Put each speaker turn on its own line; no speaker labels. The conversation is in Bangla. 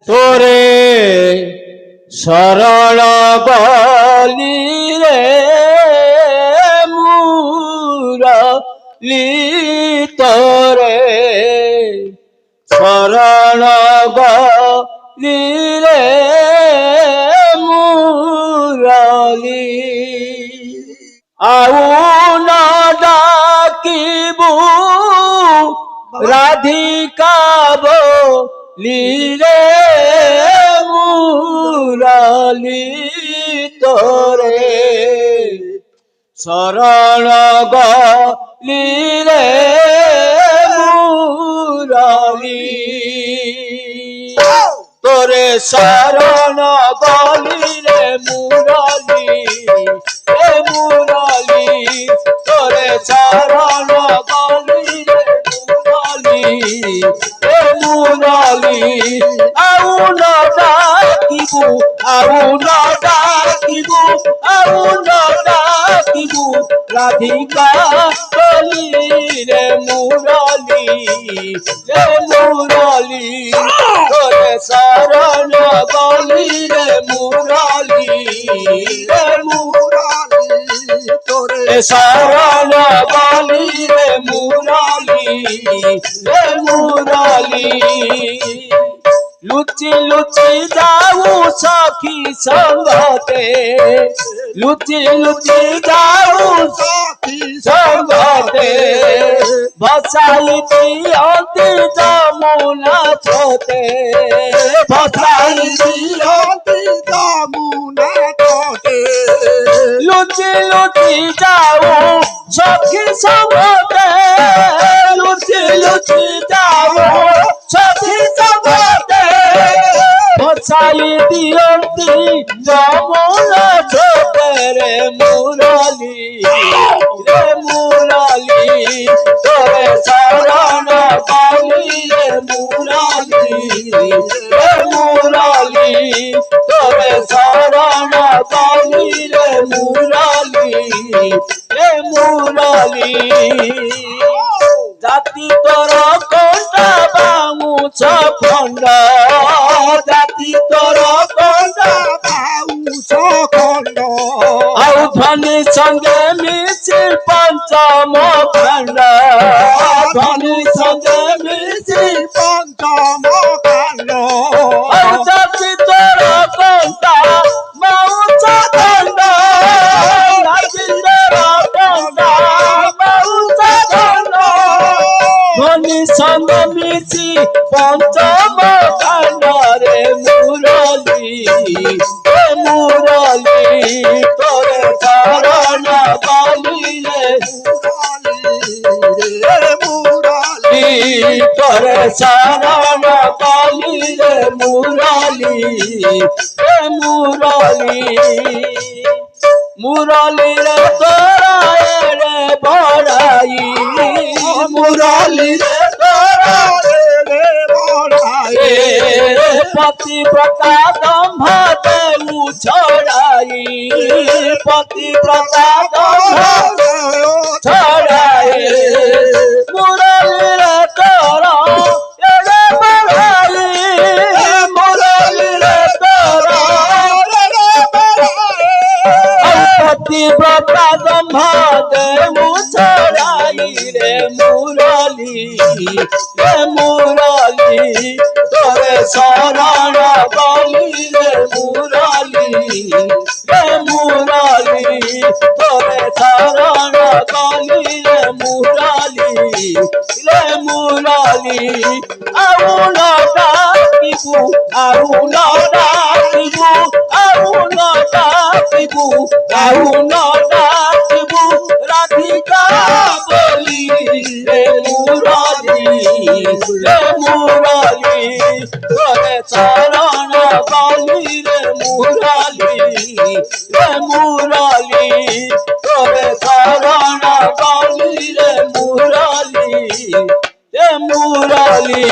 তোরে শরণ বলি রে মুরলি তোরে শরণ বলি রে মুরলি আউ না ডাকিবু রাধিকা বলি রে মুরলি তোরে শরণ গলি রে মুরলি তোরে শরণ গলি রে মুরলি তোরে শরণ গলি রে মুরলি আউ না ডাকিবু রাধিকা বলি রে মুরলি তোরে শরণ গলি রে মুরলি তোরে শরণ গলি রে মুরলি লুচি লুচি যাও সখী সঙ্গতে লুচি লুচি যাও সখী সঙ্গতে বসাই দিয়ন্তি যমুনা ছোতে বসাই দিয়ন্তি যমুনা ছোতে লুচি লুচি যাও সখী সঙ্গতে লুচি লুচি যাও সখী সঙ্গতে বসাই দিয়ন্তি যমুনা ছোতে রে মুরলি তোরে শরণ গলি রে মুরলি তোরে শরণ গলি রে মুরলি জাতি তোর কোনটা বাউছ খণ্ড জাতি তোর কোনটা বাউছ খণ্ড আউ ধ্বনি সঙ্গে মিশি পঞ্চম খণ্ড ধ্বনি সঙ্গে মিশি পঞ্চম খণ্ড আউ জাতি তোর কোনটা বাউছ খণ্ড জাতি তোর কোনটা বাউছ খণ্ড ধ্বনি সঙ্গে মিশি পঞ্চম খণ্ড রে মুরলি তোরে শরণ গলি রে মুরলি তোরে শরণ গলি রে মুরলি মুরলি রে তোরা রে বড়াই মুরলি রে তোরা রে বড়াই পতিব্রতা দম্ভ দেউ ছড়াই পতিব্রতা দম্ভ ছড়াই মুরলি রে তোরা রে বড়াই মুরলি রে তোরা রে বড়াই পতিব্রতা দম্ভ দেউ ছড়াই রে মুরলি তোরে শরণ গলি রে মুরলি তোরে শরণ গলি রে মুরলি আউ না ডাকিবু রাধিকা বলি রে মুরলি তোরে শরণ গলি রে মুরলি তোরে শরণ গলি রে মুরলি